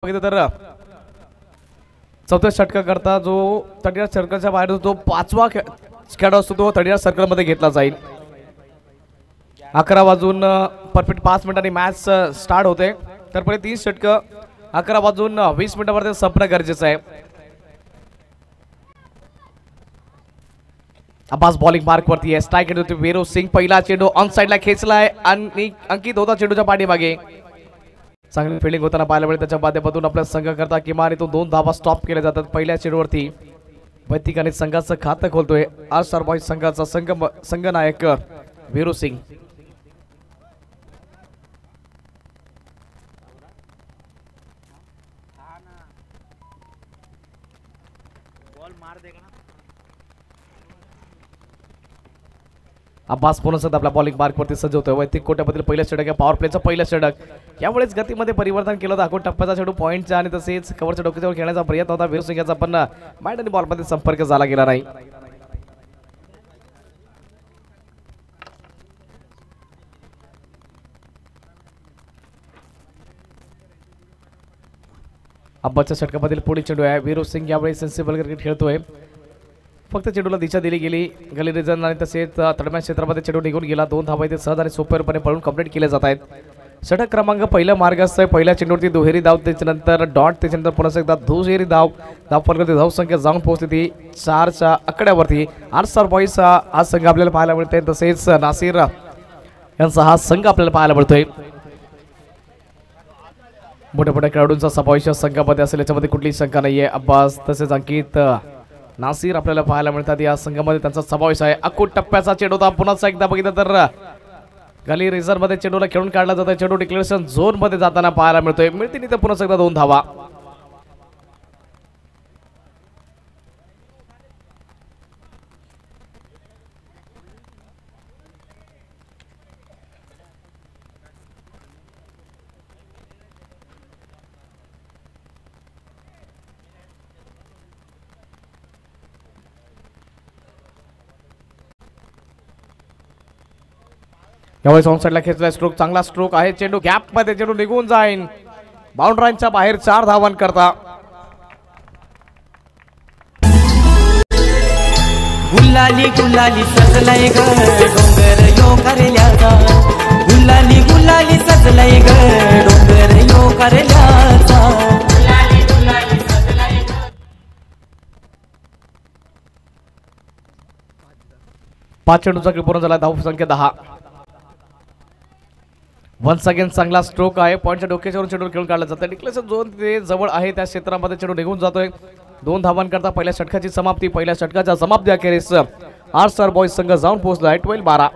बघितलं तर चौथ्या षटका करता जो तटीय सर्कलच्या बाहेर जो पाचवा खेळाडू असतो तो तटीय सर्कल मध्ये घेतला जाईल. 11 वाजून परफेक्ट 5 मिनिटांनी मॅच स्टार्ट होते. तर पहिले 3 षटक 11 वाजून 20 मिनिटांमध्ये संपणं गरजेचं आहे. अब्बास बॉलिंग मार्क वरती आहे. स्ट्राइक होती वीरू सिंग. पहिला चेंडू ऑन साइडला खेचलाय आणि अंकित होता चेंडूच्या पाठीमागे. चांगली फिल्डिंग होताना पाहायला मिळेल. त्याच्या माध्यमातून आपल्या संघ करता किमान इथून 2 धावा स्टॉप केल्या जातात पहिल्या चेंडूवरती. वैतिकाने संघाचं खातं खोलतोय आज सरबॉईज संघाचा संघनायक वीरू सिंग. अब्बास पुन्हा सध्या आपल्या बॉलिंग मार्कवरती सज्ज होतोय. वैतिक कोट्यामधील पहिलं षटक आहे. पॉवर प्लेचं पहिलं षटक. यामुळेच गतीमध्ये परिवर्तन केलं होतं. अकोट टप्प्याचा चेंडू पॉईंटचा आणि तसेच कव्हरच्या डोक्यावर खेळण्याचा प्रयत्न होता वीरू सिंग याचा, पण बॅट आणि बॉलमध्ये संपर्क झाला गेला नाही. अब्बासच्या षटकामधील पुढील चेंडू आहे. वीरू सिंग यावेळी सेन्सिबल क्रिकेट खेळतोय. फक्त चेंडूला दिशा दिली गेली. गली रिजन आणि तसेच तडम्या क्षेत्रामध्ये चेंडू निघून गेला. 2 धावा इथे सहज आणि सोपेपणे पळून कंप्लीट केले जात आहेत. षटक क्रमांक पहिला मार्गस्थ आहे. पहिल्या चेंडूवरती दुहेरी धाव, त्याच्यानंतर डॉट, त्याच्यानंतर पुन्हा एकदा दुहेरी धाव. धावफलकावरती धावसंख्या जाऊन पोहोचली ती 4च्या आकड्यावरती. आर्सर बॉईज हा संघ आपल्याला पाहायला मिळतोय. तसेच नासिर यांचा हा संघ आपल्याला पाहायला मिळतोय. मोठ्या मोठ्या खेळाडूंचा समावेश संघामध्ये असेल याच्यामध्ये कुठलीही शंका नाहीये. अब्बास तसेच अंकित, नासिर आपल्याला पाहायला मिळतात या संघामध्ये, त्यांचा समावेश आहे. अकोट टप्प्याचा चेंडू होता. पुन्हा एकदा बघितलं तर गली रिझर्व मध्ये चेंडूला खेळून काढला जातोय. चेंडू डिक्लेरेशन झोन मध्ये जाताना पाहायला मिळतोय. मिळतील इथे पुन्हा एकदा 2 धावा. यावेळेस ऑन साइडला खेचला स्ट्रोक, चांगला स्ट्रोक आहे. चेंडू गॅप मध्ये चेंडू निघून जाईल. बाउंड्राईनच्या बाहेर 4 धावांकरता. गुलाली गुलाली सजलाय ग डोंगर यो करल्याचा. गुलाली गुलाली सजलाय ग डोंगर यो करल्याचा. 5 चेंडूचा खेळ पूर्ण झाला. धाव संख्या 10. वन्स अगेन चांगला स्ट्रोक आहे. पॉईंटच्या डोक्याच्यावरून चेंडू खेळून काढला जातो. डिक्लेरेशन झोन ते जवळ आहे त्या क्षेत्रामध्ये चेंडू निघून जातोय. 2 धावांकरता पहिल्या षटकाची समाप्ती. पहिल्या षटकाच्या समाप्ती अखेरीस आर्सर बॉईज संघ जाऊन पोहोचला आहे 12-12.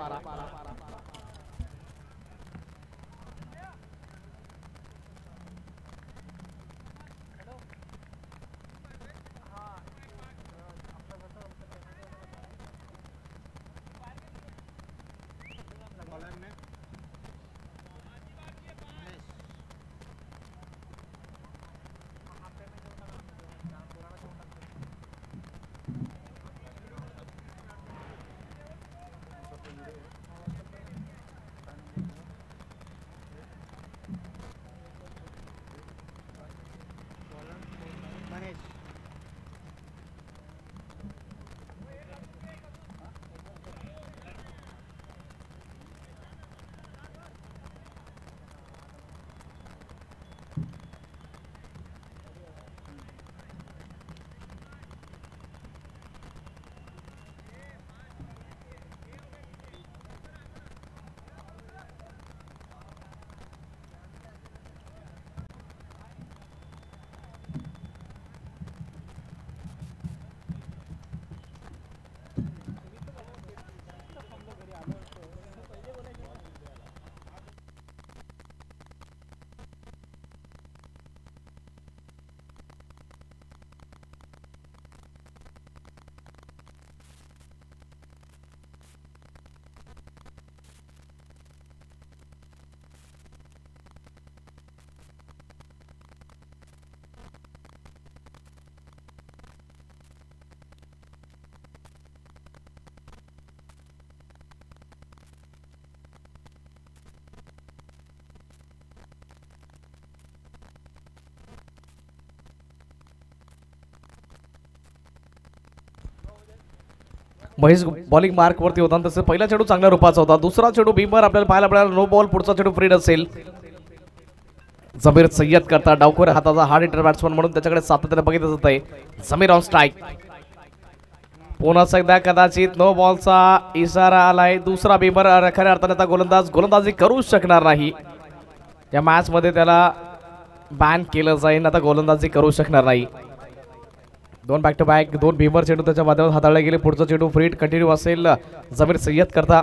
महेश बॉलिंग मार्क वरती होता तसं पहिला चेंडू चांगल्या रूपाचा होता. दुसरा चेंडू भीमवर आपल्याला पाहायला मिळाला नो बॉल. पुढचा चेंडू फ्रीड असेल. जमीर सय्यद करता डावखोर हाताचा हार्ड हिटर बॅट्समन म्हणून त्याच्याकडे सातत्याने बघितलं जात आहे. जमीर ऑन स्ट्राईक. पुन्हा एकदा कदाचित नो बॉलचा इशारा आलाय. दुसरा भीमर खऱ्या अर्थाने आता गोलंदाजी करू शकणार नाही. या मॅच मध्ये त्याला बॅन केलं जाईल. आता गोलंदाजी करू शकणार नाही. दोन बॅक टू बॅक दोन भीमर चेंडू त्याच्या माध्यमातून हाताळले गेले. पुढचा चेंडू फ्रीड कंटिन्यू असेल. जमीर सय्यद करता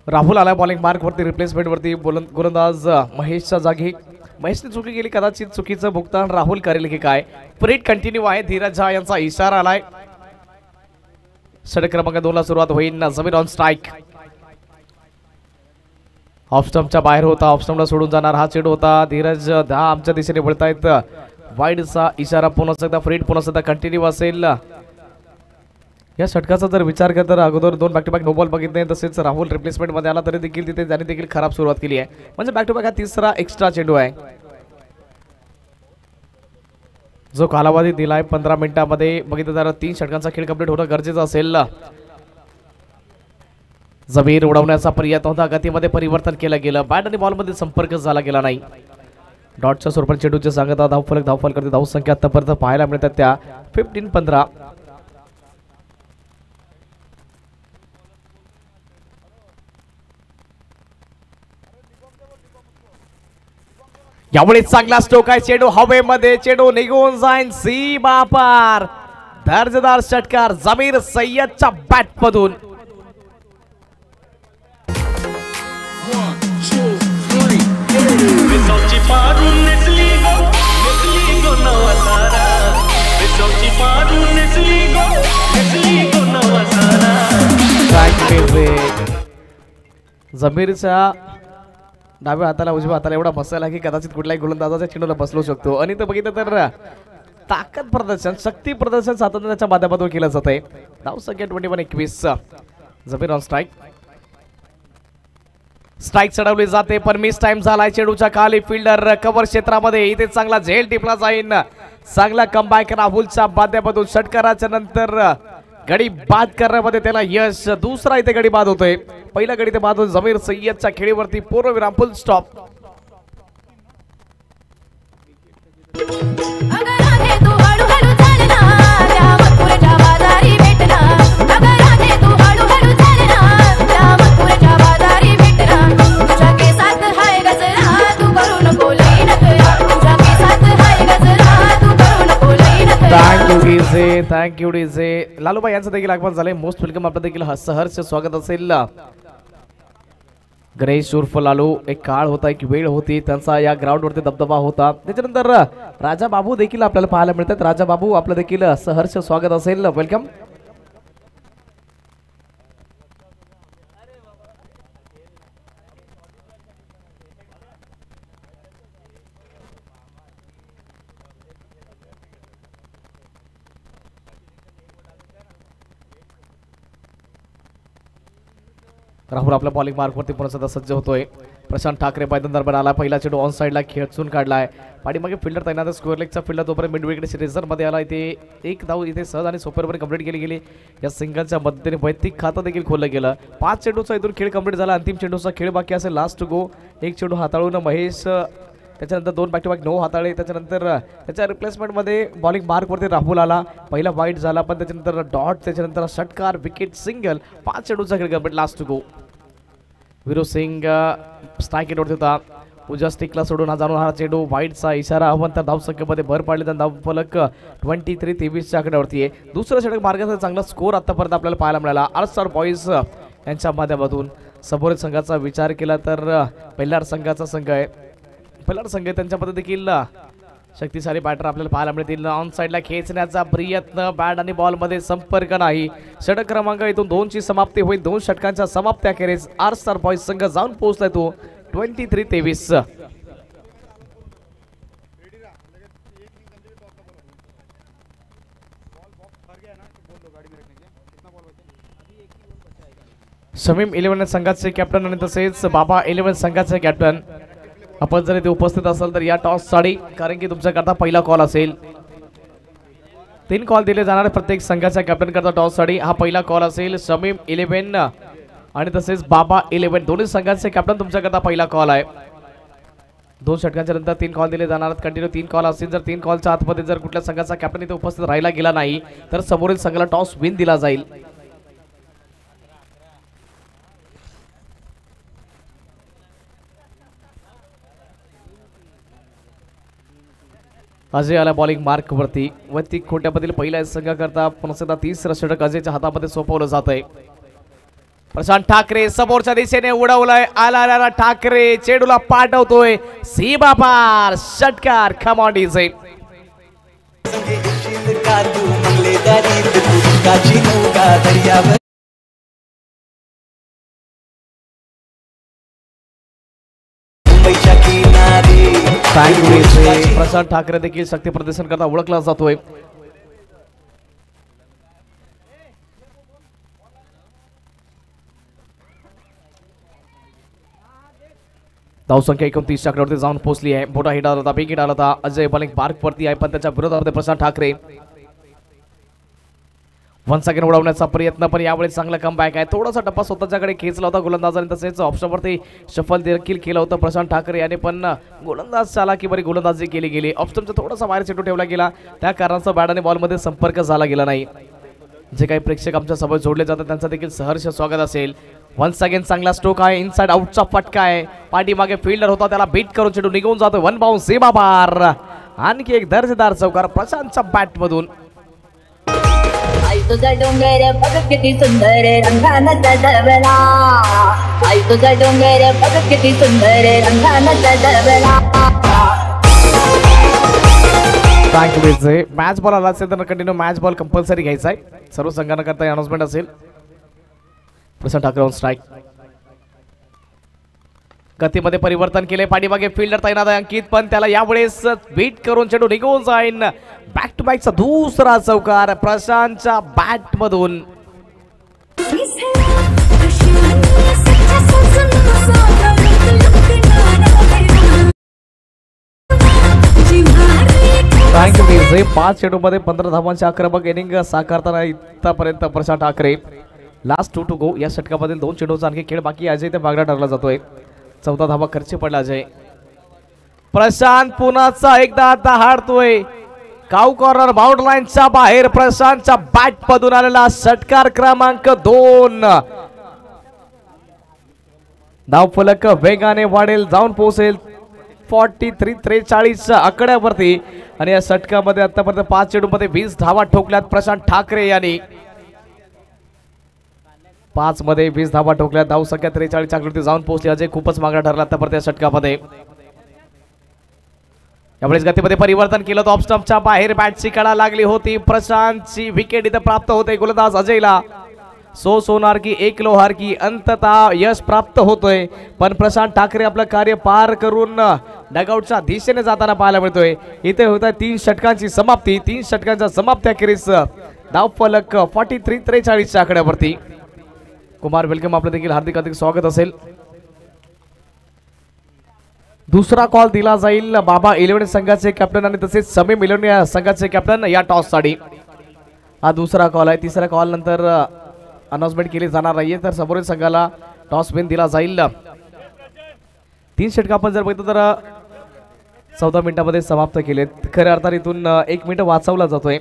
राहुल आला बॉलिंग मार्क वरती रिप्लेसमेंट वरती. गोलंदाज महेशच्या जागी. महेशने चुकी केली कदाचित चुकीचं भुगतान राहुल करेल की काय. परेड कंटिन्यू आहे. धीरज झा यांचा इशारा आलाय. षटक क्रमांक 2 ला सुरुवात होईल. जमीर ऑन स्ट्राईक. ऑफ स्टंपच्या बाहेर होता. ऑफ स्टंपला सोडून जाणार हा चेंडू होता. धीरज झा आमच्या दिशेने वळतायत. वाईडचा इशारा पुन्हा एकदा फ्रीड पुन्हा एकदा कंटिन्यू असेल. या षटकाचा जर विचार केला तर अगोदर दोन back to back no ball बघितले. तसेच राहुल रिप्लेसमेंट मध्ये आला तरी देखील तिथे त्याने देखील खराब सुरुवात केली आहे. म्हणजे बॅक टू बॅक हा तिसरा एक्स्ट्रा चेंडू आहे. जो कालावधी दिलाय 15 मिनिटांमध्ये बघितलं तर 3 षटकांचा खेळ कंप्लीट होणं गरजेचं असेल. जमीर उडवण्याचा प्रयत्न होता. गतीमध्ये परिवर्तन केलं गेलं. बॅट आणि बॉल मध्ये संपर्क झाला गेला नाही. डॉटच्या स्वरूपात चेंडूचे सांगता धावफलक करते. धावसंख्या आतापर्यंत पाहायला मिळतात त्या 15-15. यावेळी चांगला स्ट्रोक आहे. चेंडू हवेमध्ये. चेंडू निघून जाईन सीमा पार. दर्जेदार षटकार जमीर सय्यदच्या बॅट मधून. जमीरच्या डाव्या हाताला उजव्या हाताला एवढा बसायला की कदाचित कुठल्याही गोलंदाजाच्या चेंडूला बसलू शकतो. आणि तर बघितलं तर ताकद प्रदर्शन शक्ती प्रदर्शन सातत्याच्या माध्यमातून केलं जात आहे. धावसंख्या 21-21. जमीर ऑन स्ट्राईक. स्ट्राईक चढवली जाते पण मिस टाइम झालाय. चेंडूच्या खाली फिल्डर कव्हर क्षेत्रामध्ये. इथे चांगला झेल टिपला जाईल. चांगला कमबॅक राहुलच्या माध्यमातून. षटकाराच्या नंतर गडी बाद करण्यामध्ये त्याला यश. दुसरा इथे गडी बाद होतोय. पहिला गडी ते बाद होतो जमीर सय्यदच्या खेळीवरती. पूर्णविराम full stop. Thank you DJ. Lalubai यांचं देखील आगमन झालंय. Most welcome. आपलं देखील सहर्ष स्वागत असेल. गणेश उर्फ लालू. एक काळ होता एक वेळ होती त्यांचा या ग्राउंड वरती दबदबा होता. त्याच्यानंतर राजा बाबू देखील आपल्याला पाहायला मिळतात. राजा बाबू आपलं देखील सहर्ष स्वागत असेल. वेलकम. राहुल आपल्या बॉलिंग मार्कवरती पुन्हा सज्ज होतोय. प्रशांत ठाकरे पायदन दरम्यान आला. पहिला चेंडू ऑन साईडला खेचून काढलाय. पाठीमागे फिल्डर तैनात. स्क्वेअर लेगचा फिल्डर तोपर्यंत मिड विकेट रिझर्व्ह मध्ये आला. इथे एक धाव इथे सहज आणि सोपरवर कंप्लीट केली गेली. या सिंगलच्या मदतीने वैयक्तिक खातं देखील खोललं गेलं. 5 चेंडूचा इथून खेळ कंप्लीट झाला. अंतिम चेंडूचा खेळ बाकी असेल. Last to go. एक चेंडू हाताळून महेश. त्याच्यानंतर 2 बॅक टू बॅक 9 हाताळे. त्याच्यानंतर त्याच्या रिप्लेसमेंटमध्ये बॉलिंग मार्कवरती राहुल आला. पहिला वाईट झाला पण त्याच्यानंतर डॉट. त्याच्यानंतर षटकार विकेट सिंगल. 5 चेंडूचा खेळ complete. Last to go. Viru Singh strike रेटवरती होता. उजव्या स्टिकला सोडून हा जाणून हा चेंडू. वाईडचा इशारा हवा. तर धावसंख्येमध्ये भर पाडली. तर धावफलक 23-23 आकड्यावरती आहे. दुसरं षटक मार्गाचा चांगला स्कोर आतापर्यंत आपल्याला पाहायला मिळाला. आर्ट्सर बॉईज यांच्या माध्यमातून. समोरील संघाचा विचार केला तर पहिल्याड संघाचा संघ आहे. पहिल्याड संघ त्यांच्यामध्ये देखील शक्तिशाली बॅटर आपल्याला पाहायला मिळतील. ऑन साईडला खेचण्याचा प्रयत्न. बॅट आणि बॉल मध्ये संपर्क नाही. षटक क्रमांक इथून 2 ची समाप्ती होईल. 2 षटकांच्या समाप्त्याखेरीज आर्ट्सर बॉईज संघ जाऊन पोहोचलाय तो 23-23. शमीम 11 संघाचे कॅप्टन आणि तसेच बाबा 11 संघाचे कॅप्टन आपण जर इथे उपस्थित असाल तर या टॉस साठी, कारण की तुमच्याकरता पहिला कॉल असेल. 3 कॉल दिले जाणार प्रत्येक संघाच्या कॅप्टन करता टॉस साठी. हा पहिला कॉल असेल. शमीम 11 आणि तसेच बाबा 11 दोन्ही संघाचे कॅप्टन तुमच्याकरता पहिला कॉल आहे. 2 षटकांच्या नंतर 3 कॉल दिले जाणार. कंटिन्यू 3 कॉल असतील. जर 3 कॉलच्या आतमध्ये जर कुठल्या संघाचा कॅप्टन इथे उपस्थित राहिला गेला नाही तर समोरील संघाला टॉस विन दिला जाईल. अजय आला बॉलिंग मार्क वरती व खोट्यामधील पहिल्या संघाकरता पुन्हा तिसरं षटक अजयच्या हातामध्ये सोपवलं जात आहे. प्रशांत ठाकरे समोरच्या दिशेने उडवलाय. आला ठाकरे चेडूला पाठवतोय सीमा पार. षटकार. Come on DJ. Prashant Thackeray देखील शक्ती प्रदर्शन करता ओळखला जातोय. धावसंख्या 29 आकड्यावरती जाऊन पोहोचली आहे. मोठा हिट आला होता, बिग हिट आला होता. अजय बॉलिंग मार्क वरती आहे पण त्याच्या विरोधामध्ये प्रशांत ठाकरे वन्स अगेन उडवण्याचा प्रयत्न, पण यावेळी चांगला कमबॅक आहे. थोडासा टप्पा स्वतःच्याकडे खेचला होता गोलंदाजाने, तसेच ऑप्शनवरती शफल देखील केलं होतं प्रशांत ठाकरे याने, पण गोलंदाज चाला की बरी गोलंदाजी केली गेली. ऑप्शनचा थोडासा बाहेर चेंडू ठेवला गेला, त्या कारणाचा बॅट आणि बॉलमध्ये संपर्क झाला गेला नाही. जे काही प्रेक्षक आमच्या सोबत जोडले जातात त्यांचं देखील सहर्ष स्वागत असेल. वन्स अगेन चांगला स्ट्रोक आहे. इनसाइड आउटचा फटका आहे. पाठीमागे फिल्डर होता त्याला बीट करून चेंडू निघून जातो. 1 बाउंस सीमा पार. आणखी एक दर्जेदार चौकार प्रशांतच्या बॅट मधून. आई तुझा डोंगर बघ किती सुंदर रंगानं सजवला. आई तुझा डोंगर बघ किती सुंदर रंगानं सजवला. थँक्यू. मॅच बॉल आला असेल तर कंटिन्यू मॅच बॉल कंपल्सरी घ्यायचा आहे. सर्व संघांना करता अनाउन्समेंट असेल. Prashant Thackeray on strike. गतीमध्ये परिवर्तन केले. पाठीमागे फिल्डर तैनात आहे अंकित, पण त्याला यावेळेस बीट करून चेंडू निघून जाईन. बॅक टू बॅकचा दुसरा चौकार प्रशांतच्या बॅट मधून. थँक्यू. 5 चेंडूमध्ये 15 धावांची आक्रमक इनिंग साकारताना आतापर्यंत Prashant Thackeray. Last 2 to go. या षटकामधील 2 चेंडूचा आणखी खेळ बाकी. अजय ते मागणा ठरला जातोय. 14 धावा खर्ची पडला अजय. प्रशांत पुन्हा एकदा आता हारतोय. काऊ कॉर्नर बाउंड लाईनच्या बाहेर प्रशांतच्या बॅट मधून आलेला षटकार क्रमांक 2. धावफलक वेगाने वाढेल, जाऊन पोहोचेल 43-43 आकड्यावरती. आणि या षटकामध्ये आतापर्यंत 5 चेंडूमध्ये 20 धावा ठोकल्यात प्रशांत ठाकरे यांनी. 5 मध्ये 20 धावा ठोकल्या. धावसंख्या 43 आकड्यावरती जाऊन पोहोचली. अजय खूपच मागणा ठरला आतापर्यंत या षटकामध्ये. यावेळेस गतीमध्ये परिवर्तन केलं तर ऑफस्टंपच्या बाहेर बॅटची कडा लागली होती. प्रशांतची विकेट इथे प्राप्त होते. गोलंदाज अजयला सोनार की एक लोहार की अंततः यश प्राप्त होतोय, पण प्रशांत ठाकरे आपलं कार्य पार करून डगआउटच्या दिशेने जाताना पाहायला मिळतोय. इथे होत आहे 3 षटकांची समाप्ती. 3 षटकांच्या समाप्त्याखेरीज धावफलक 43-43 आकड्यावरती. कुमार वेलकम, आपलं देखील हार्दिक स्वागत असेल. दुसरा कॉल दिला जाईल बाबा 11 संघाचे कॅप्टन आणि तसेच शमीम 11 संघाचे कॅप्टन या टॉस साठी. हा दुसरा कॉल आहे. तिसऱ्या कॉल नंतर अनाउन्समेंट केली जाणार नाहीये, तर समोरील संघाला टॉस विन दिला जाईल. 3 षटक आपण जर बघितलं तर 14 मिनिटांमध्ये समाप्त केलेत. खऱ्या अर्थाने इथून 1 मिनिट वाचवला जातोय.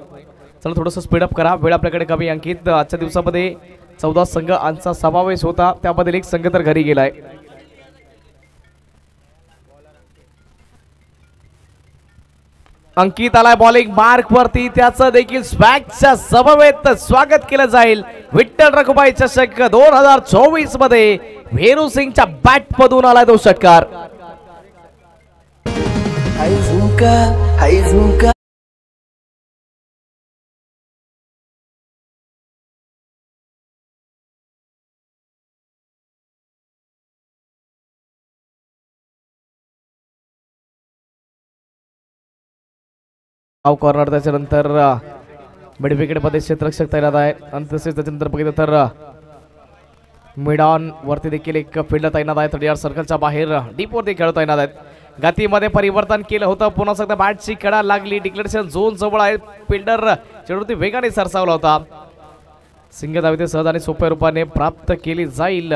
चला थोडंसं स्पीडअप करा, वेळ आपल्याकडे कमी. अंकित, आजच्या दिवसामध्ये 14 संघांचा समावेश होता, त्यामध्ये 1 संघ तर घरी गेलाय. अंकित आलाय बॉलिंग मार्क वरती. त्याचं देखील स्वॅगच्या समवेत स्वागत केलं जाईल. विठ्ठल रखुमाई चषक 2024 मध्ये वेरू सिंगच्या बॅट मधून आलाय तो षटकार. कॉर्नर, त्याच्यानंतर मिड विकेट मध्ये क्षेत्ररक्षक तैनात आहे. आणि तसेच त्याच्यानंतर बघितलं तर मिड ऑन वरती देखील एक फिल्ड तैनात आहे 30 सर्कलच्या बाहेर डीप वरती खेळ तैनात आहेत गतीमध्ये परिवर्तन केलं होतं पुन्हा एकदा बॅटची कडा लागली डिक्लेरेशन झोन जवळ आहे फिल्डर चेंडूवरती वेगाने सरसावला होता सिंगल धाव इथे सहज आणि सोप्या रूपाने प्राप्त केली जाईल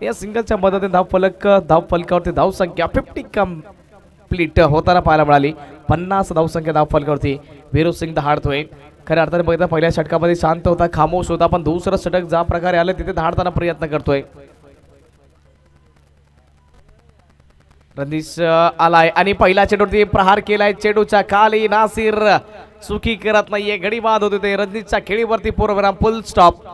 या सिंगलच्या मदतीने धाव फलकावरती धाव संख्या 50 कंप्लीट होताना पाहायला मिळाली 50 धाव संख्या धाव फलकावरती वीरू सिंग दहाडतोय खऱ्या अर्थाने बघितलं पहिल्या षटकामध्ये शांत होता खामोश होता पण दुसरं षटक ज्या प्रकारे आलं तिथे धाडताना प्रयत्न करतोय रणदीश आलाय आणि पहिल्या चेंडूवरती प्रहार केलाय चेंडूच्या खाली नासिर सुखी करत नाहीये गडी बाद होते ते रणदीशच्या खेळीवरती पूर्वविराम फुल स्टॉप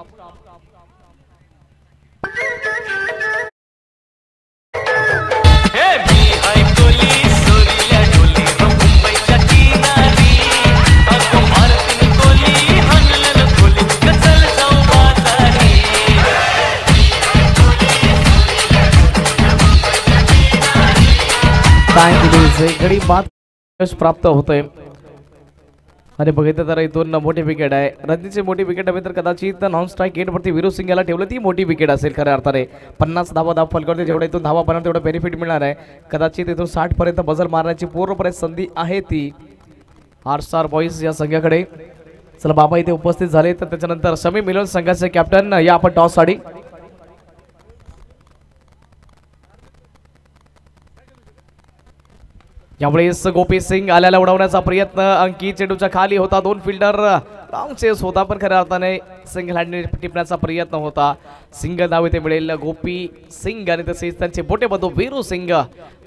गडी बाद यश प्राप्त होतोय आणि बघितलं तर इथून मोठी विकेट आहे रणजीतची मोठी विकेट हवी तर कदाचित नॉन स्ट्राईक गेट वरती वीरू सिंग याला ठेवलं ती मोठी विकेट असेल खऱ्या अर्थाने 50 धावा फलकावरती जेवढा इथून धावा बनवणार तेवढं बेनिफिट मिळणार आहे कदाचित इथून 60 पर्यंत बजल मारण्याची पूर्णपणे संधी आहे ती आर स्टार बॉईज या संघाकडे चला बाबा इथे उपस्थित झाले तर त्याच्यानंतर समी मिलन संघाचे कॅप्टन या आपण टॉस साठी यावेळेस गोपी सिंग आल्याला उडवण्याचा प्रयत्न अंकित चेंडूच्या खाली होता दोन फिल्डर लॉंग चेस होता पण खऱ्या अर्थाने सिंगल हँडने टिपण्याचा प्रयत्न होता सिंगल धाव इथे मिळेल गोपी सिंग आणि तसेच त्यांचे मोठे बंधू वीरू सिंग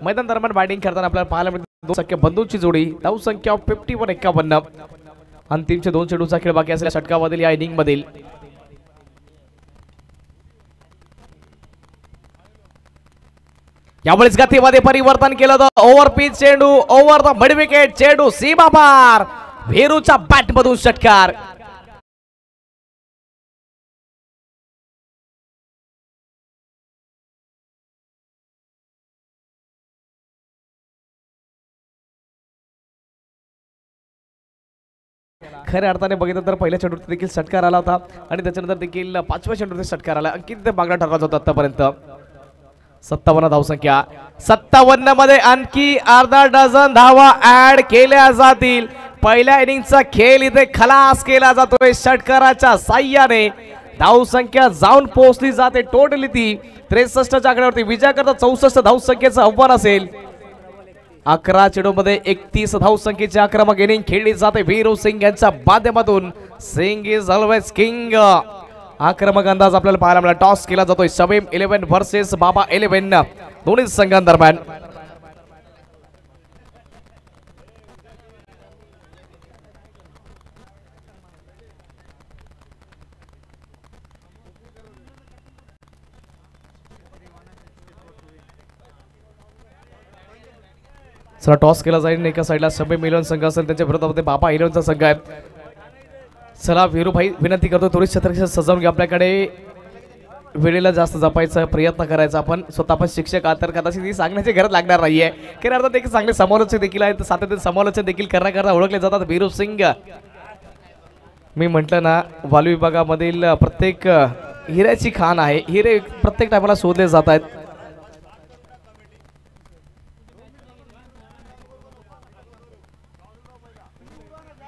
मैदान दरम्यान बॅटिंग करताना आपल्याला पाहायला मिळते 2 संख्या बंधूंची जोडी धाव संख्या 51 अंतिमचे 2 चेंडूचा खेळ बाकी असलेल्या षटकामधील या इनिंग मधील यावेळेस गतीमध्ये परिवर्तन केलं तर ओव्हर पिच चेंडू ओव्हर द मिड विकेट चेंडू सीमा पार वीरूच्या बॅट मधून षटकार खऱ्या अर्थाने बघितलं तर पहिल्या चेंडूवरती देखील षटकार आला होता आणि त्याच्यानंतर देखील 5व्या चेंडूवरती षटकार आला अंकित ते मागणा ठरवायचा होता आतापर्यंत 57 धावसंख्या 57 मध्ये आणखी अर्धा डझन धावा ऍड केल्या जातील पहिल्या इनिंगचा खेळ इथे खलास केला जातोय षटकाराच्या साह्याने धावसंख्या जाऊन पोहोचली जाते टोटली ती 63 च्या आकड्यावरती विजय करता 64 धावसंख्येचं आव्हान असेल 11 चेंडूमध्ये 31 धावसंख्येची आक्रमक इनिंग खेळली जाते वीरू सिंग यांच्या माध्यमातून सिंग इज ऑलवेज किंग आक्रमक अंदाज आपल्याला पाहायला मिळाला टॉस केला जातोय शमीम 11 वर्सेस बाबा 11 दोन्ही संघांदरम्यान चला टॉस केला जाईल एका साईडला शमीम 11 संघ असेल त्यांच्या विरोधामध्ये बाबा 11चा संघ आहे चला वीरू भाई विनंती करतो थोडी छत्रक्षण सजवून घ्या आपल्याकडे वेळेला जास्त जपायचा प्रयत्न करायचा आपण स्वतः आपण शिक्षक आहात तर कदाचित ही सांगण्याची गरज लागणार नाहीये खऱ्या अर्थात एक चांगले समालोचक देखील आहेत सातत्याने समालोचन देखील करण्याकरता ओळखले जातात वीरू सिंग मी म्हटलं ना वालू विभागामधील प्रत्येक हिऱ्याची खाण आहे हिरे प्रत्येक टायमाला शोधले जात आहेत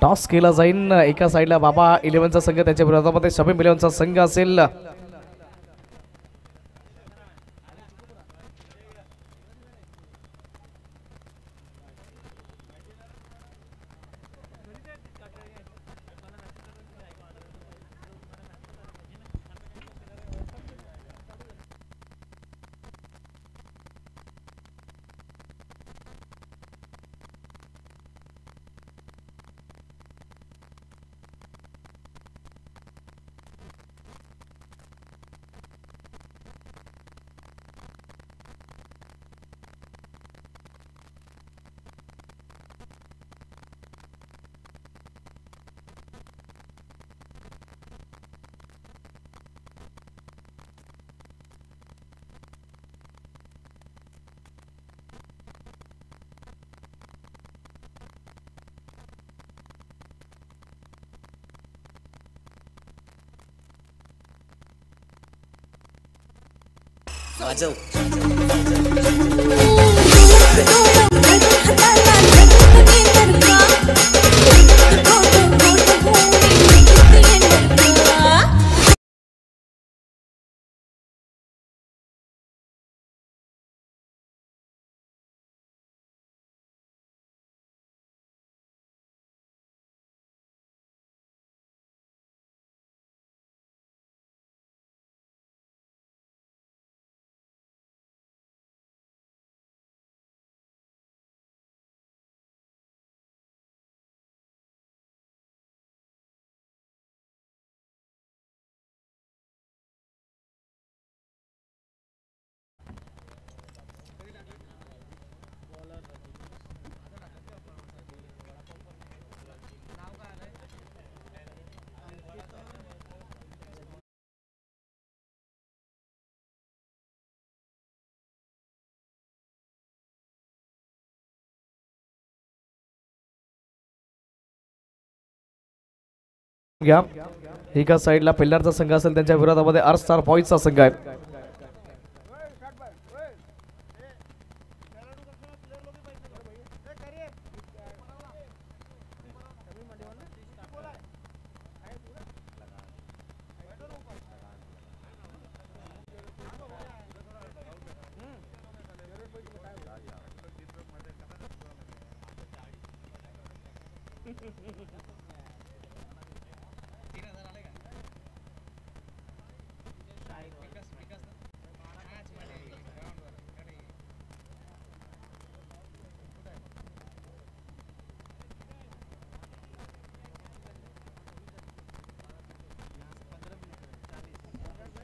टॉस केला जाईल एका साईडला बाबा 11चा संघ त्याच्या विरोधामध्ये शमीम 11चा संघ असेल वाजव. घ्या एका साईडला पिल्लरचा संघ असेल त्यांच्या विरोधामध्ये आर स्टार बॉईजचा संघ आहे.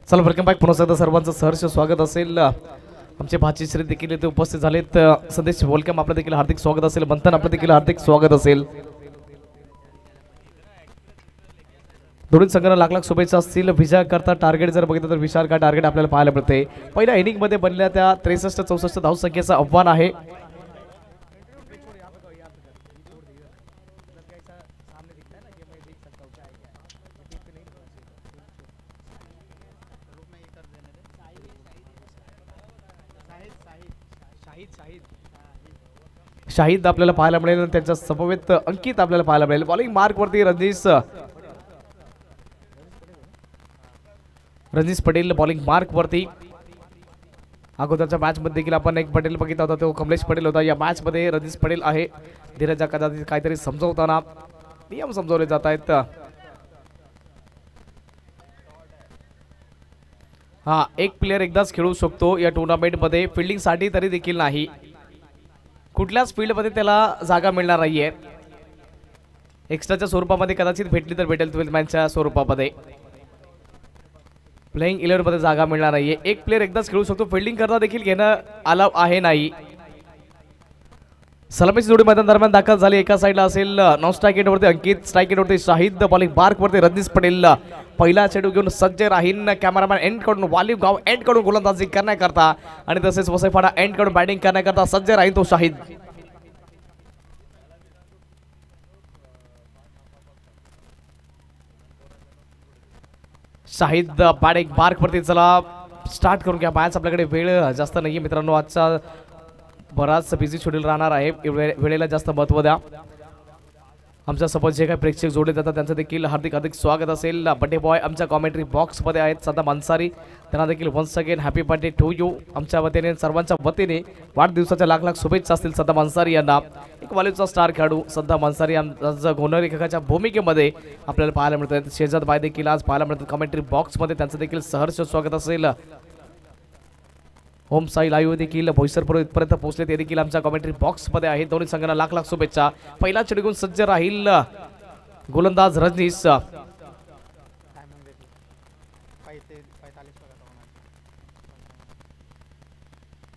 चला वेलकम बॅक. पुन्हा एकदा सर्वांचं सहर्ष स्वागत असेल. आमचे भाची श्री देखील इथे उपस्थित झालेत. संदेश वेलकम आपलं देखील हार्दिक स्वागत असेल. मंथन आपलं देखील हार्दिक स्वागत असेल. दोन्ही संघांना लाख लाख शुभेच्छा असतील. विजय करता टार्गेट जर बघितलं तर विशाल का टार्गेट आपल्याला पाहायला मिळते. पहिल्या इनिंग मध्ये बनलेल्या त्या 63-64 धावसंख्येचं आव्हान आहे. शाहिद आपल्याला पाहायला मिळेल. त्यांच्या समवेत अंकित आपल्याला पाहायला मिळेल. बॉलिंग मार्क वरती रणजित पटेल बॉलिंग मार्क वरती. अगोदरच्या मॅच मध्ये देखील आपण एक पटेल बघितला होता, तो कमलेश पटेल होता. या मॅच मध्ये रणजित पटेल आहे. धीरजा कदाचित काहीतरी समजवताना नियम समजवले जात आहेत. हा एक प्लेअर एकदाच खेळू शकतो या टुर्नामेंट मध्ये. फिल्डिंग साठी तरी देखील नाही. कुठल्याच फील्डमध्ये त्याला जागा मिळणार नाहीये. एक्स्ट्राच्या स्वरूपामध्ये कदाचित भेटली तर भेटेल 12 मॅनच्या स्वरूपामध्ये. प्लेइंग 11 मध्ये जागा मिळणार नाहीये. एक प्लेअर एकदाच खेळू शकतो. फिल्डिंग करता देखील घेणं अलाव आहे नाही. सलामीची जोडी मैदान दरम्यान दाखल झाली. एका साईडला असेल नॉन स्ट्राईक एंडवरती अंकित, स्ट्राईक एंडवरती शाहिद, बॉलिंग मार्क वरती रणजित पटेल. पहिला चेंडू घेऊन सज्ज राहीन. कॅमेरामॅन एंड कडून वालिव गाव एंड कडून गोलंदाजी करण्याकरता आणि तसेच वसईपाडा एंड कडून बॅटिंग करण्याकरता सज्ज राहीन तो शाहिद. शाहिद बॅटिंग मार्क वरती. चला स्टार्ट करून घ्या मॅच. आपल्याकडे वेळ जास्त नाहीये मित्रांनो. आजचा बराच बिझी शेड्यूल राहणार आहे. वेळेला जास्त महत्त्व द्या. आमच्या सोबत जे काही प्रेक्षक जोडले जातात त्यांचं देखील हार्दिक हार्दिक स्वागत असेल. बर्थडे बॉय आमच्या कॉमेंट्री बॉक्समध्ये आहेत सध्या अन्सारी. त्यांना देखील once again happy birthday to you. आमच्या वतीने सर्वांच्या वतीने वाढदिवसाच्या लाख लाख शुभेच्छा असतील सध्या अन्सारी यांना. एक बॉलिवूडचा स्टार खेळाडू सध्या अन्सारी यांचा गुणलेखकाच्या भूमिकेमध्ये आपल्याला पाहायला मिळतात. शेजाद बाय देखील आज पाहायला मिळतात कॉमेंट्री बॉक्समध्ये. त्यांचं देखील सहर्ष स्वागत असेल. होम साई लाईव्ह देखील भोईसरपूर इथपर्यंत पोहोचले ते देखील आमच्या कॉमेंट्री बॉक्समध्ये आहेत. दोन्ही संघांना लाख लाख शुभेच्छा. पहिला चेंडू घेऊन सज्ज राहील गोलंदाज रजनीश.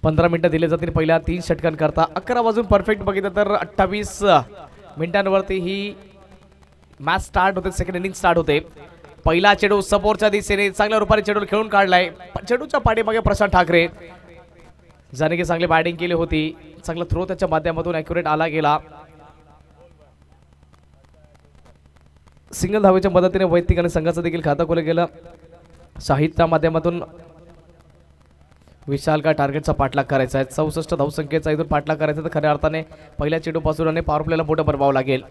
15 मिनिटं दिले जातील पहिल्या 3 षटकांकरता. 11 वाजून परफेक्ट बघितलं तर 28 मिनिटांवरती ही मॅच स्टार्ट होते. सेकंड इनिंग स्टार्ट होते. पहिला चेंडू समोरच्या दिशेने चांगल्या रूपाने चेंडू खेळून काढलाय. चेंडूच्या पाठीमागे प्रशांत ठाकरे ज्याने की चांगली बॅटिंग केली होती. चांगला थ्रो त्याच्या माध्यमातून ॲक्युरेट आला गेला. सिंगल धावेच्या मदतीने वैयक्तिक आणि संघाचं देखील खाता खोलं गेलं. शाहिदच्या माध्यमातून विशाल का टार्गेटचा पाठलाग करायचा आहे. 64 धावसंख्येचा इथून पाठलाग करायचा तर खऱ्या अर्थाने पहिल्या चेंडूपासून आणि पॉवर प्लेला मोठं बनवावं लागेल.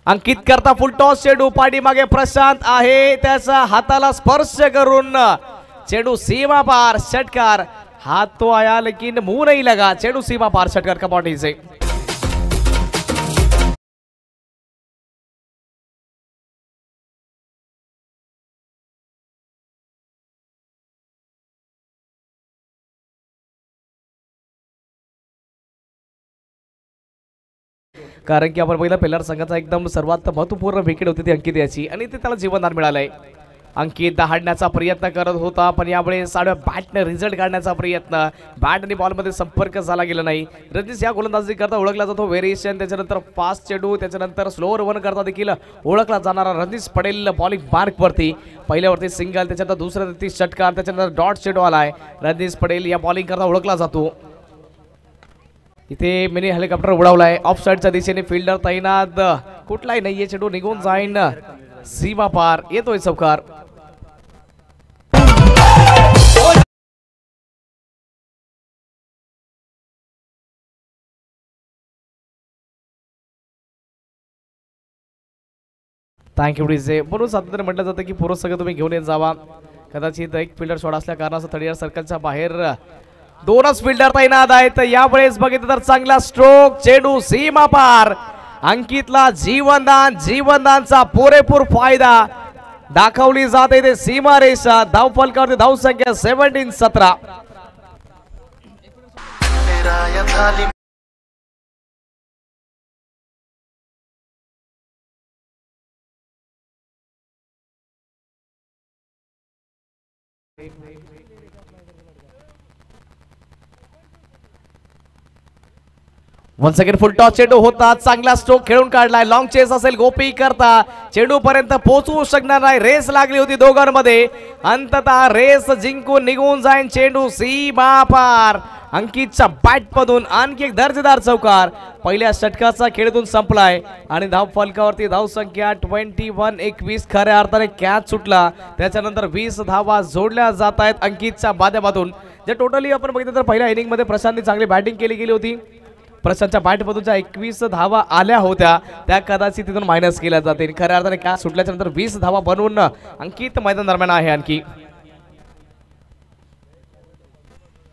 अंकित करता फुल टॉस चेंडू पाठीमागे प्रशांत आहे त्याचा हाताला स्पर्श करून चेंडू सीमा पार षटकार. हाथ तो आया लेकिन मुंह नहीं लगा. चेंडू सीमा पार षटकार कबड्डी से. कारण की आपण पहिला पेलर संघाचा एकदम सर्वात महत्वपूर्ण विकेट होती ती अंकित याची आणि ते त्याला जीवनदान मिळालंय. अंकित दहाडण्याचा प्रयत्न करत होता पण यामुळे साध्या बॅटने रिझल्ट काढण्याचा प्रयत्न. बॅट आणि बॉलमध्ये संपर्क झाला गेला नाही. रजनीश या गोलंदाजी करता ओळखला जातो व्हेरिएशन. त्याच्यानंतर फास्ट चेंडू त्याच्यानंतर स्लोअर वन करता देखील ओळखला जाणारा रजनीश पडेल बॉलिंग मार्कवरती. पहिल्यावरती सिंगल त्याच्यानंतर दुसऱ्यावरती षटकार त्याच्यानंतर डॉट चेंडू आलाय. रजनीश पडेल या बॉलिंग करता ओळखला जातो. इथे मिनी हेलिकॉप्टर उडवलाय ऑफ साइडच्या दिशेने फिल्डर तैनात. कुठलाही नाहीये चेंडू निघून जाईन सीमा पार. येतोय चौकार. Thank you DJ. म्हणून सातत्याने म्हटलं जातं की पूर्व सगळं तुम्ही घेऊन येत जावा. कदाचित एक फिल्डर शॉट असल्या कारणास्तव थर्ड इयर सर्कलच्या बाहेर दोनच फिल्डर तैनात आहेत. यावेळेस बघितलं तर चांगला स्ट्रोक चेंडू सीमा पार. अंकितला जीवनदानचा पुरेपूर फायदा दाखवली जाते ते सीमा रेषा. धावफलकावरती धावसंख्या 17-17. वन सेकंड फुल टॉस चेंडू होता. चांगला स्ट्रोक खेळून काढलाय. लॉंग चेस असेल गोपी करता चेंडू पर्यंत पोहोचू शकणार नाही. रेस लागली होती दोघांमध्ये. अंततः रेस जिंकून निघून जाईन चेंडू सीमा पार. अंकितच्या बॅट मधून आणखी एक दर्जेदार चौकार. पहिल्या षटकाचा खेळातून संपलाय आणि धाव फलकावरती धावसंख्या 21-21. खऱ्या अर्थाने कॅच सुटला. त्याच्यानंतर 20 धावा जोडल्या जात आहेत अंकितच्या माध्यमातून. जे टोटली आपण बघितलं तर पहिल्या इनिंग मध्ये प्रशांतने चांगली बॅटिंग केली गेली होती. प्रशांतच्या बॅटमधून ज्या 21 धावा आल्या होत्या त्या कदाचित तिथून मायनस केल्या जातील. खऱ्या अर्थाने कॅच सुटल्याच्या नंतर 20 धावा बनवून अंकित मैदान दरम्यान आहे. आणखी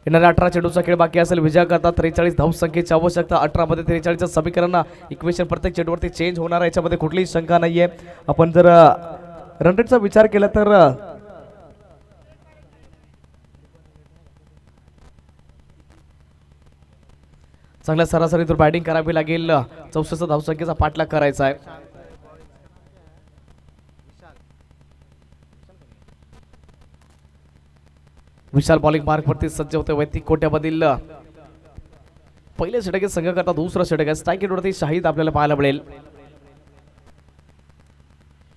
येणाऱ्या 18 चेंडूचा खेळ बाकी असेल. विजय करता 43 धावसंख्येची आवश्यकता. 18 मध्ये 43चं समीकरण इक्वेशन प्रत्येक चेंडूवरती चेंज होणार आहे. याच्यामध्ये कुठलीही शंका नाहीये. आपण जर रन रेटचा विचार केला तर चांगल्या सरासरीतून बॅटिंग करावी लागेल. 64 धावसंख्येचा पाठलाग करायचा आहे. विशाल बॉलिंग मार्कवरती सज्ज होते. वैयक्तिक कोट्यामधील पहिले षटक संघ करता दुसरं षटक आहे. स्ट्राईक रेटवरती शाहिद आपल्याला पाहायला मिळेल.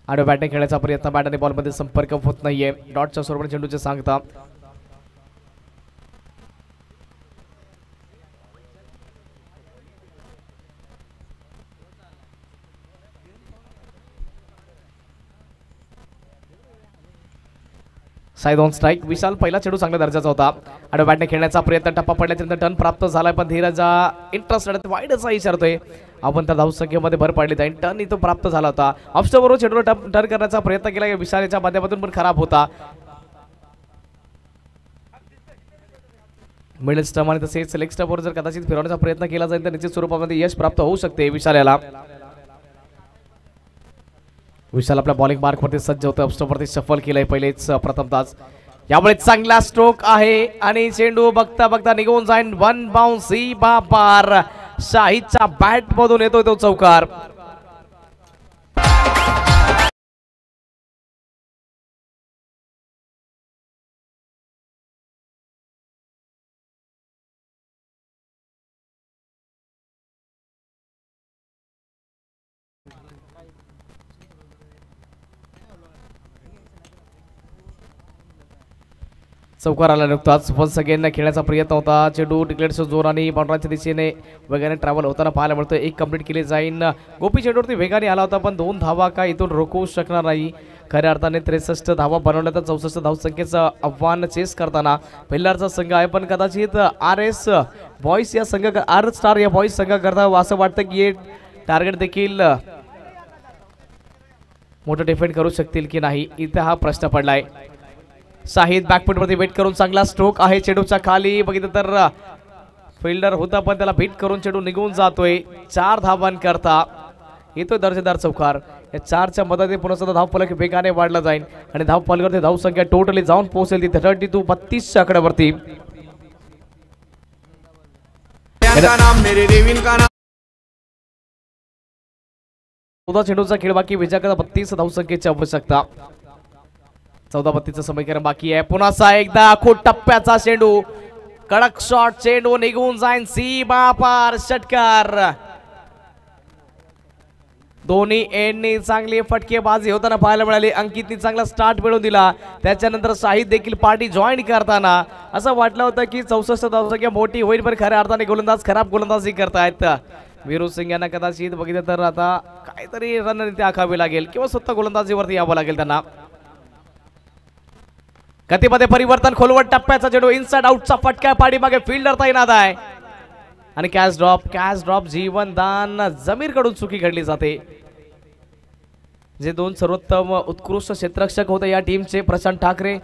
आडव्या बॅटने खेळण्याचा प्रयत्न. बॅट आणि बॉलमध्ये संपर्क होत नाहीये. डॉटच्या स्वरूपाने चेंडूचे सांगता. Side on strike. विशाल पहिला चेंडू चांगल्या दर्जाचा होता. आडव्या बॅटने खेळण्याचा प्रयत्न. टप्पा पडल्यानंतर टर्न प्राप्त झालाय पण धीरजा इंटरेस्ट वाईडचा इशारतोय. आपण त्या धावसंख्येमध्ये भर पाडली जाईल. टर्न इथं प्राप्त झाला होता. ऑफस्टोबरोबर चेंडूला टर्न करण्याचा प्रयत्न केला विशालच्या माध्यमातून पण खराब होता. मिडल स्टंप आणि तसेच लेग स्टंपवर जर कदाचित फिरवण्याचा प्रयत्न केला जाईल तर निश्चित स्वरूपामध्ये यश प्राप्त होऊ शकते विशाल याला. विशाल आपल्या बॉलिंग मार्कवरती सज्ज होतं. अपस्टॉपवरती शफल केलंय पहिलेच प्रथम तास. यामुळे चांगला स्ट्रोक आहे आणि चेंडू बघता बघता निघून जाईन. वन बाउन्स सीमा पार. शाहिदच्या बॅट मधून येतोय तो चौकार. चौकार आला नुकताच वन्स अगेन खेळण्याचा प्रयत्न होता. चेंडू डिक्लेअरच्या जोराने बाउंड्रीच्या दिशेने वेगाने ट्रॅव्हल होताना पाहायला मिळतो. एक कंप्लीट केली जाईल. गोपी चेंडूवरती वेगाने आला होता पण 2 धावा काय इथून रोखू शकणार नाही. खऱ्या अर्थाने 63 धावा बनवल्या तर 64 धावसंख्येचं आव्हान चेस करताना पहिल्याचा संघ आहे. पण कदाचित RS बॉईज या संघ आर स्टार या बॉईज संघाकरता असं वाटतं की हे टार्गेट देखील मोठं डिफेंड करू शकतील की नाही इथे हा प्रश्न पडलाय. शाहिद बॅकफुटवरती वेट करून चांगला स्ट्रोक आहे चेंडूच्या खाली. बघितलं तर फिल्डर होता पण त्याला बीट करून चेंडू निघून जातोय. 4 धावांकरता येतोय दर्जेदार चौकार. या 4च्या मदतीने पुन्हा सुद्धा धावफलक वेगाने वाढला जाईल आणि धावफलकावरती धावसंख्या टोटली जाऊन पोहोचेल ती 32 आकड्यावरती. चेंडूचा खेळ बाकी विजयाकडे 32 धावसंख्येची आवश्यकता. 14-32 समीकरण बाकी आहे. पुन्हा एकदा आखो टप्प्याचा चेंडू कडक शॉट चेंडू निघून जाईन सीमा पार षटकार. दोन्ही एंडनी चांगली फटकेबाजी होताना पाहायला मिळाली. अंकितनी चांगला स्टार्ट मिळवून दिला. त्याच्यानंतर शाहिद देखील पार्टी जॉईन करताना असं वाटलं होतं की 64 धावसंख्या मोठी होईल पण खऱ्या अर्थाने गोलंदाज खराब गोलंदाजी करतायत. वीरू सिंग यांना कदाचित बघितलं तर आता काहीतरी रणनीती आखावी लागेल किंवा स्वतः गोलंदाजीवरती यावं लागेल त्यांना. गतीमध्ये परिवर्तन खोलवट टप्प्याचा चेंडू इनसाइड आउटचा फटका पाठीमागे फिल्डर तैनात आहे आणि कॅच ड्रॉप जीवनदान जमीर कडून चुकी घडली जाते. जे 2 सर्वोत्तम उत्कृष्ट क्षेत्ररक्षक होते या टीमचे प्रशांत ठाकरे.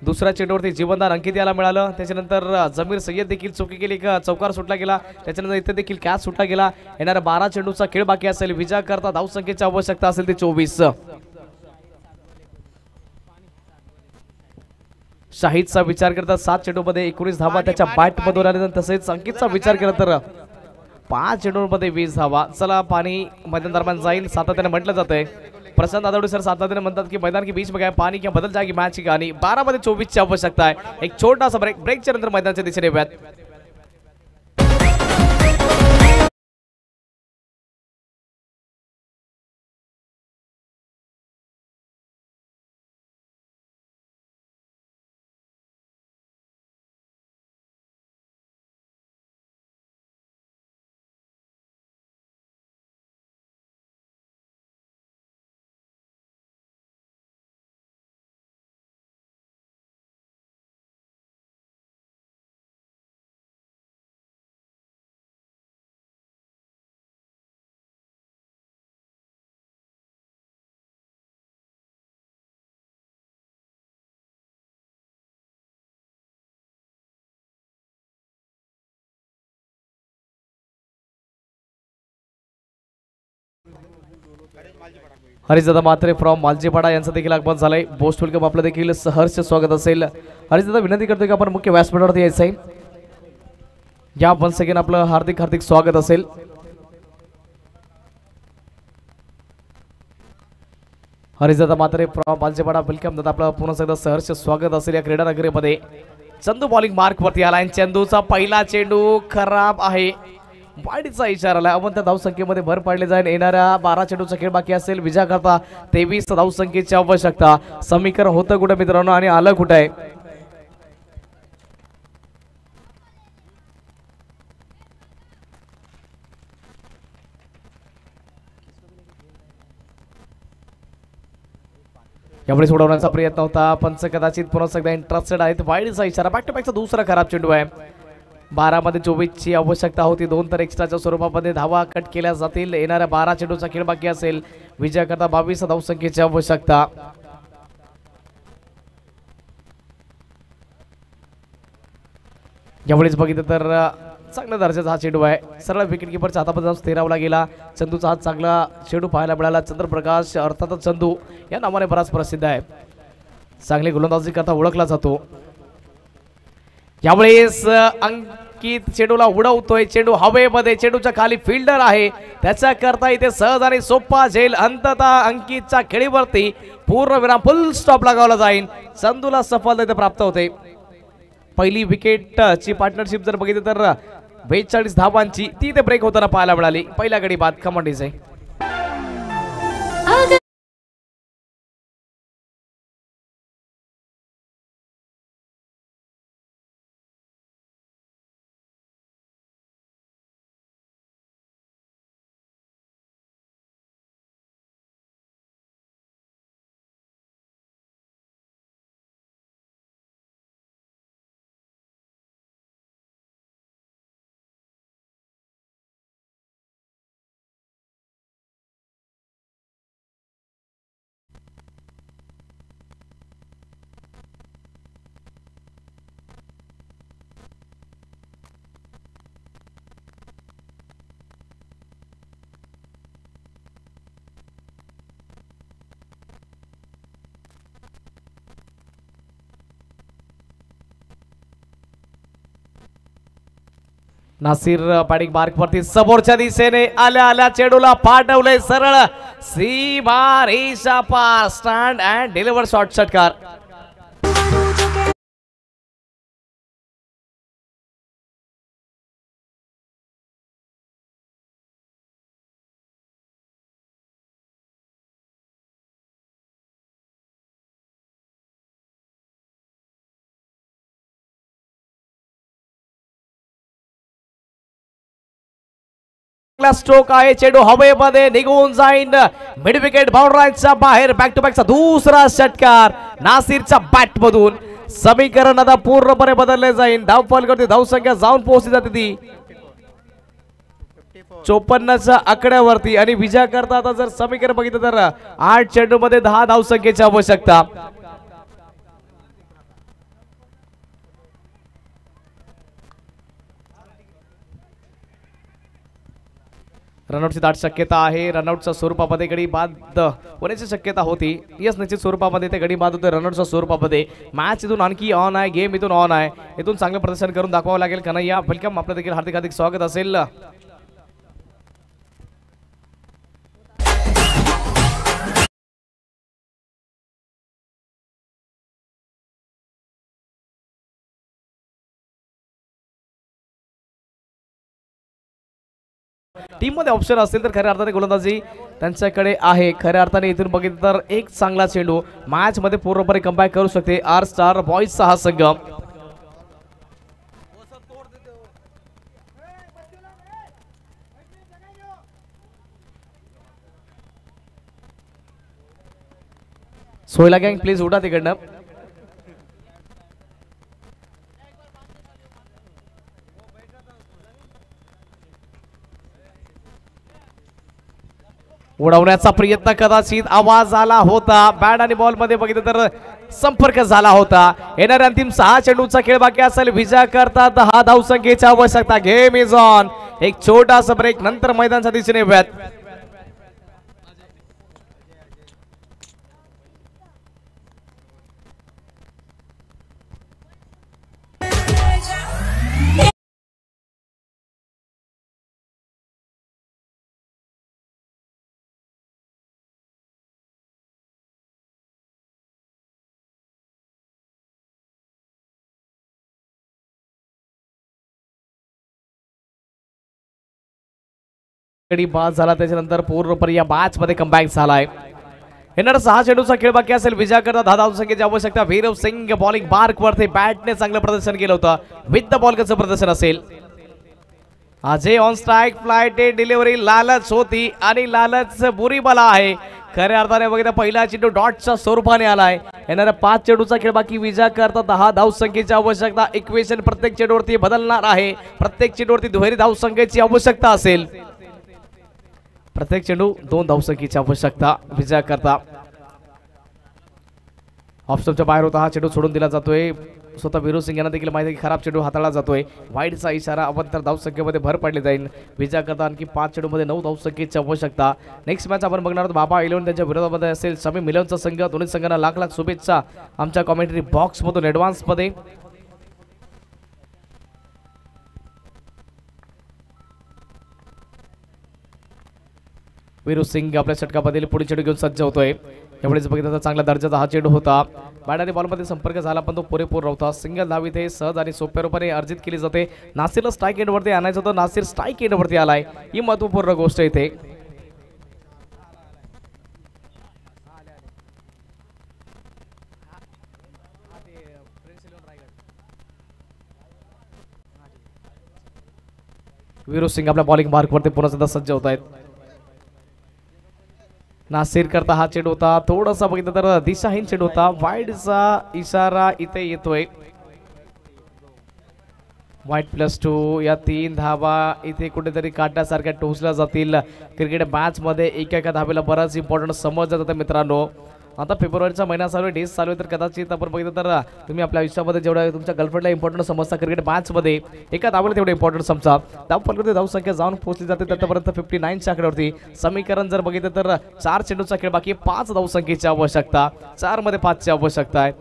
दुसऱ्या चेंडूवरती जीवनदान अंकित याला मिळालं. त्याच्यानंतर जमीर सय्यद देखील चुकी केली. चौकार सुटला गेला. त्याच्यानंतर इथे देखील कॅच सुटला गेला. येणाऱ्या 12 चेंडूचा खेळ बाकी असेल. विजय करता धावसंख्येची आवश्यकता असेल ती 24. शाहिदचा विचार करता 7 चेंडूमध्ये 19 धावा त्याच्या बॅट मधून आल्या. तसेच अंकितचा विचार केला तर 5 चेंडूमध्ये 20 धावा. चला पाणी मैदान दरम्यान जाईल सातत्याने म्हटलं जातंय. प्रशांत आदवडे सर सातत्याने म्हणतात की मैदान के बीच में गया पानी क्या बदल जाएगी मैच की कहानी. 12 मध्ये 24 ची आवश्यकता आहे. एक छोटासा ब्रेकच्या नंतर मैदानाच्या दिशेने येऊयात. हरिदादा मात्रे फ्रॉम मालजीपाडा यांचं देखील आगमन झालंय. बोस्ट वेलकम आपलं देखील सहर्ष स्वागत असेल. हरिदादा विनंती करतोय की आपण मुख्य व्यासपीठावरती यायचं आहे. या वन्स अगेन आपलं हार्दिक स्वागत असेल. हरिदादा मात्रे फ्रॉम मालजीपाडा वेलकम दादा आपलं पुन्हा एकदा सहर्ष स्वागत असेल या क्रीडा नगरीमध्ये. चंदू बॉलिंग मार्क वरती आलाय. चंदूचा पहिला चेंडू खराब आहे. वाढीचा इशारा आला. अवंत धावसंख्येमध्ये भर पाडली जाईल. येणाऱ्या 12 चेंडूचा खेळ बाकी असेल. विजय करता 23 धावसंख्येची आवश्यकता. समीकरण होतं कुठे मित्रांनो आणि आलं कुठे आहे. यामुळे सोडवण्याचा प्रयत्न होता. पंच कदाचित पुन्हा एकदा इंटरेस्टेड आहेत. वाईडचा इशारा. बॅक टू बॅकचा दुसरा खराब चेंडू आहे. 12 मध्ये 24 ची आवश्यकता होती. 2 तर एक्स्ट्राच्या स्वरूपामध्ये धावा कट केल्या जातील. येणाऱ्या 12 चेंडूचा खेळ बाकी असेल. विजय करता 22 धावसंख्येची आवश्यकता. यावेळेस बघितलं तर चांगल्या दर्जाचा हा चेंडू आहे. सरळ विकेट किपरच्या हातामध्ये स्थिरावला गेला. चंदूचा हा चांगला चेंडू पाहायला मिळाला. चंद्रप्रकाश अर्थातच चंदू या नावाने बराच प्रसिद्ध आहे. चांगली गोलंदाजी करता ओळखला जातो. यावेळेस अंकित चेंडूला उडवतोय. चेंडू हवेमध्ये. चेंडूच्या खाली फिल्डर आहे. त्याच्या करता इथे सहज आणि सोपा झेल. अंततः अंकितच्या खेळीवरती पूर्णविराम फुल स्टॉप लगावला जाईल. चंदूला सफलता इथे प्राप्त होते. पहिली विकेटची पार्टनरशिप जर बघितली तर 42 धावांची ती इथे ब्रेक होताना पाहायला मिळाली. पहिल्या गडी बाद खमंडीचे. नासिर बॅटिंग मार्क वरती समोरच्या दिशेने आल्या आल्या चेडूला पाठवले सरळ सीमा रेषा पार स्टँड अँड डिलिव्हर शॉट षटकार. स्ट्रोक आहे चेंडू हवेमध्ये निघून जाईन मिड विकेट बाउंड्रीच्या बाहेर. बॅक टू बॅकचा दुसरा षटकार नासिरच्या बॅट मधून. समीकरण आता पूर्णपणे बदलले जाईल. धावफल करते धावसंख्या जाऊन पोहोचली जाते ती 54च्या आकड्यावरती आणि विजय करता आता जर समीकरण बघितलं तर 8 चेंडू मध्ये 10 धावसंख्येची आवश्यकता. रनआउटची दाट शक्यता आहे. रनआउटच्या स्वरूपामध्ये गडी बाद होण्याची शक्यता होती. यस निश्चित स्वरूपामध्ये ते गडी बाद होते रनआउटच्या स्वरूपामध्ये. मॅच इथून आणखी ऑन आहे. गेम इथून ऑन आहे. इथून चांगलं प्रदर्शन करून दाखवावं लागेल. कन्हैया वेलकम आपलं देखील हार्दिक हार्दिक स्वागत असेल. टीम मध्ये ऑप्शन असतील तर खऱ्या अर्थाने गोलंदाजी त्यांच्याकडे आहे. खऱ्या अर्थाने इथून बघितलं तर एक चांगला चेंडू मॅच मध्ये पूर्णपणे कमबॅक करू शकते आर स्टार बॉईजचा हा संघ. सोयला गँग प्लीज उडा तिकडनं. उडवण्याचा प्रयत्न कदाचित आवाज आला होता. बॅट आणि बॉल मध्ये बघितलं तर संपर्क झाला होता. येणाऱ्या अंतिम 6 चेंडूचा खेळ बाकी असेल. विजय करता 10 धावसंख्येची आवश्यकता. Game is on. एक छोटासा ब्रेक नंतर मैदानाच्या दिशेने व्यात. गडी बाद झाला त्याच्यानंतर पूर्णपणे या मॅच मध्ये कमबॅक झालाय. येणारा 6 चेंडूचा खेळ बाकी असेल. विजय करता 10 धावसंख्येची आवश्यकता. वीरव सिंग बॉलिंग मार्क वरती बॅटने चांगलं प्रदर्शन केलं होतं. विथ द बॉल कसं प्रदर्शन असेल. Ajay on strike flight delivery लालच होती आणि लालच बुरी बला आहे. खऱ्या अर्थाने बघितलं पहिला चेंडू डॉटच्या स्वरूपाने आलाय. येणाऱ्या 5 चेंडूचा खेळ बाकी. विजय करता 10 धावसंख्येची आवश्यकता. इक्वेशन प्रत्येक चेंडूवरती बदलणार आहे. प्रत्येक चेंडूवरती दुहेरी धावसंख्येची आवश्यकता असेल. प्रत्येक चेंडू 2 धावसंख्येची आवश्यकता. विजय करता ऑप्शनच्या बाहेर होता. हा चेंडू सोडून दिला जातोय. स्वतः वीरू सिंग यांना देखील माहिती आहे की खराब चेंडू हाताळला जातोय. वाईडचा इशारा अवंतर धावसंख्येमध्ये भर पडली जाईल. विजय करता आणखी 5 चेंडूमध्ये 9 धावसंख्येची आवश्यकता. नेक्स्ट मॅच आपण बघणार आहोत. बाबा 11 त्यांच्या विरोधामध्ये असेल समी मिलनचा संघ. दोन्ही संघांना लाख लाख शुभेच्छा आमच्या कॉमेंट्री बॉक्स मधून ऍडव्हान्स मध्ये. वीरू सिंग आपल्या षटकामध्ये पुढे चेंडू घेऊन सज्ज होतोय. एवढेच बघितलं तर चांगला दर्जाचा हा चेंडू होता. बॅट आणि बॉलमध्ये संपर्क झाला पण तो पुरेपूर नव्हता. सिंगल धाव इथे सहज आणि सोप्या रूपाने अर्जित केली जाते. नासिरला स्ट्राईक एंडवरती आणायचं होतं. नासिर स्ट्राईक एंडवरती आलाय. ही महत्वपूर्ण गोष्ट इथे. वीरू सिंग आपल्या बॉलिंग मार्कवरती पुन्हा सुद्धा सज्ज होत आहेत. नासिर करता हा चेंडू होता. थोडासा बघितलं तर दिशाहीन चेंडू होता. वाईडचा इशारा इथे येतोय. वाईट +2 या 3 धावा इथे कुठेतरी काढण्यासारख्या टोचल्या जातील. क्रिकेट मॅच मध्ये एका धावेला बराच इम्पॉर्टंट समजलं जातं मित्रांनो. आता फेब्रुवारीचा महिना चालू आहे. डेज चालू आहे तर कदाचित आपण बघितलं तर तुम्ही आपल्या आयुष्यामध्ये जेवढा तुमच्या गर्लफ्रेंडला इम्पॉर्टंट समजता क्रिकेट मॅच मध्ये एका धावेला तेवढं इम्पॉर्टंट समजा. धावफलकाची धावसंख्या जाऊन पोहोचली जाते त्यापर्यंत 59च्या आकड्यावरती. समीकरण जर बघितलं तर 4 चेंडूचा खेळ बाकी. 5 धावसंख्येची आवश्यकता. 4 मध्ये 5ची आवश्यकता आहे.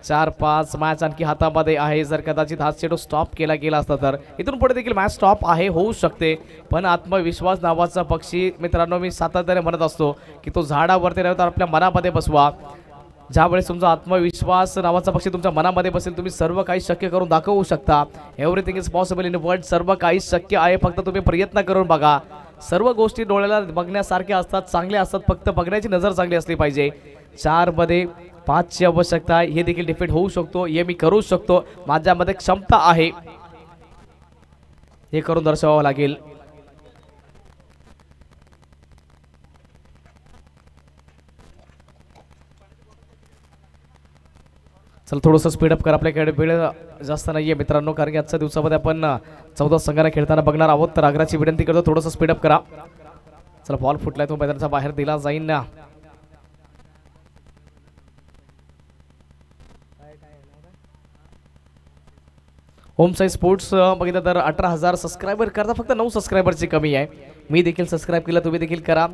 4-5 मॅच आणखी हातामध्ये आहे. जर कदाचित हा चेंडू स्टॉप केला गेला असता तर इथून पुढे देखील मॅच स्टॉप आहे, होऊ शकते. पण आत्मविश्वास नावाचा पक्षी मित्रांनो मी सातत्याने म्हणत असतो की तो झाडावरती राहतो, आपल्या मनामध्ये बसवा. ज्यावेळेस तुमचा आत्मविश्वास नावाचा पक्षी तुमच्या मनामध्ये बसेल तुम्ही सर्व काही शक्य करून दाखवू शकता. Everything is possible in world. सर्व काही शक्य आहे, फक्त तुम्ही प्रयत्न करून बघा. सर्व गोष्टी डोळ्याला बघण्यासारख्या असतात, चांगल्या असतात, फक्त बघण्याची नजर चांगली असली पाहिजे. 4 मध्ये 5 ची आवश्यकता आहे. हे देखील डिफीट होऊ शकतो, हे मी करू शकतो, माझ्यामध्ये क्षमता आहे, हे करून दर्शवावं लागेल. चल थोडंसं स्पीडअप कर, आपल्याकडे वेळ जास्त नाही आहे मित्रांनो, कारण की आजच्या दिवसामध्ये आपण 14 संघांना खेळताना बघणार आहोत. तर आग्राची विनंती करतो थोडंसं स्पीडअप करा. चला बॉल फुटलाय, तो मैदानाच्या बाहेर दिला जाईल ना. होम साई स्पोर्ट्स बघितलं तर 18,000 सबस्क्रायबर करता, फक्त 9 सबस्क्रायबरची कमी आहे. मी देखील सबस्क्राईब केलं, तुम्ही देखील करा.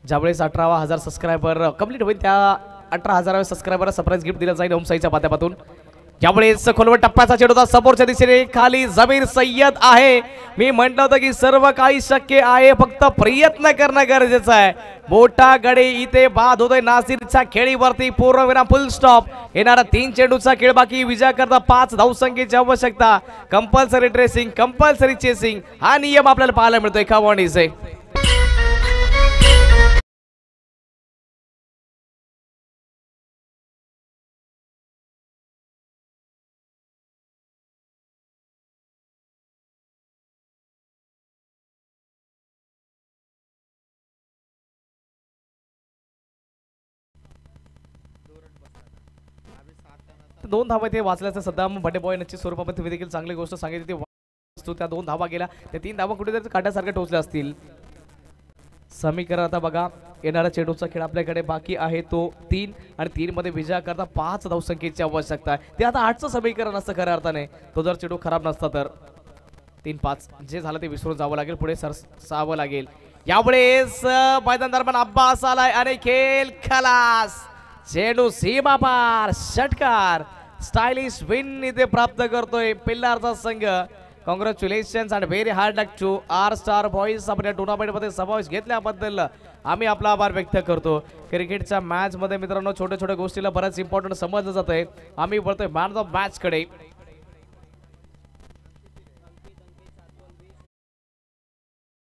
ज्यावेळेस 18,000 सबस्क्रायबर कंप्लीट होईल त्या 18,000 सबस्क्रायबरला सरप्राईज गिफ्ट दिलं जाईल होम साईच्या माध्यमातून. यावेळेस खोलवर टप्प्याचा चेंडू होता समोरच्या दिशेने, खाली जमीर सय्यद आहे. मी म्हटलं होतं की सर्व काही शक्य आहे, फक्त प्रयत्न करणं गरजेचं आहे. मोठा गडी इथे बाद होतोय नासिरच्या खेळीवरती. पूर्णविराम, फुल स्टॉप. येणारा 3 चेंडूचा खेळ बाकी. विजय करता 5 धावसंख्येची आवश्यकता. कंपल्सरी ड्रेसिंग, कंपल्सरी चेसिंग हा नियम आपल्याला पाहायला मिळतोय खवाणीचे. दोन धावा ते वाचल्याचं सद्दाम बडे बॉय नक्की स्वरूपामध्ये तुम्ही देखील चांगली गोष्ट सांगितली. त्या 2 धावा गेल्या, त्या 3 धावा कुठेतरी काट्यासारख्या टोचल्या असतील. समीकरण आता बघा, येणारा चेंडूचा खेळ आपल्याकडे बाकी आहे तो 3 आणि 3 मध्ये विजय करता 5 धावसंख्येची आवश्यकता आहे. ते आता 8चं समीकरण असतं खऱ्या अर्थाने. तो जर चेंडू खराब नसता तर 3-5 जे झालं ते विसरून जावं लागेल, पुढे सरसावं लागेल. यावेळेस मैदान दरम्यान अब्बास आलाय आणि खेळ खलास. चेंडू सीमा पार, षटकार. स्टायलिश विन इथे प्राप्त करतोय पिल्लारचा संघ. Congratulations and very hard luck to our star boys. आपण या टुर्नामेंटमध्ये समावेश घेतल्याबद्दल आम्ही आपला आभार व्यक्त करतो. क्रिकेटच्या मॅचमध्ये मित्रांनो छोट्या छोट्या गोष्टीला बऱ्याच इम्पॉर्टंट समजलं जात आहे. आम्ही बोलतोय मॅन ऑफ मॅच कडे.